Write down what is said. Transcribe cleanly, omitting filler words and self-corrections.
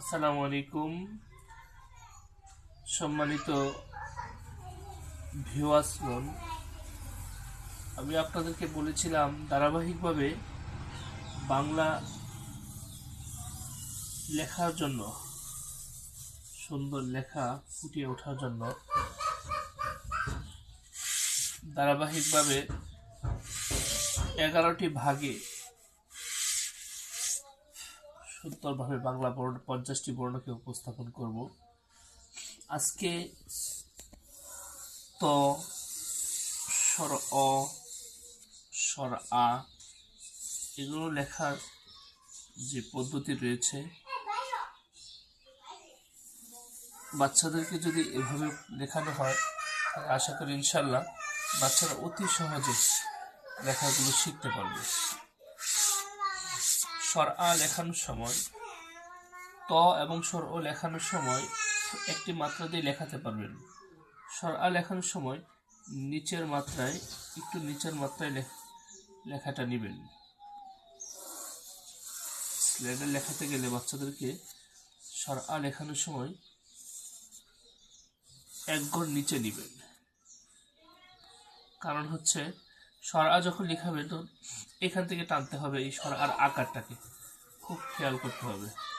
আসসালামু আলাইকুম সম্মানিত ভিউয়ার্সগণ, আমি আপনাদেরকে বলেছিলাম ধারাবাহিকভাবে বাংলা লেখার জন্য, সুন্দর লেখা ফুটিয়ে ওঠার জন্য ধারাবাহিকভাবে 11টি ভাগে সুন্দরভাবে বাংলা বর্ণ 50টি বর্ণকে উপস্থাপন করব। আজকে ত, স্বর অ, স্বর আ এগুলো লেখার যে পদ্ধতি রয়েছে, বাচ্চাদেরকে যদি এভাবে লেখানো হয় তাহলে আশা করি ইনশাল্লাহ বাচ্চারা অতি সহজে লেখাগুলো শিখতে পারবে। স্বর আ লেখানোর সময়, ত এবং স্বর ও লেখানোর সময় একটি মাত্রা দিয়ে লেখাতে পারবেন। স্বর আ লেখানোর সময় নিচের মাত্রায়, একটু নিচের মাত্রায় লেখাটা নেবেন। স্লেটে লেখাতে গেলে বাচ্চাদেরকে স্বর আ লেখানোর সময় এক ঘর নিচে নেবেন। কারণ হচ্ছে স্বর আ যখন লেখাবেন তো এখান থেকে টানতে হবে, এই স্বর আর আকারটাকে খুব খেয়াল করতে হবে।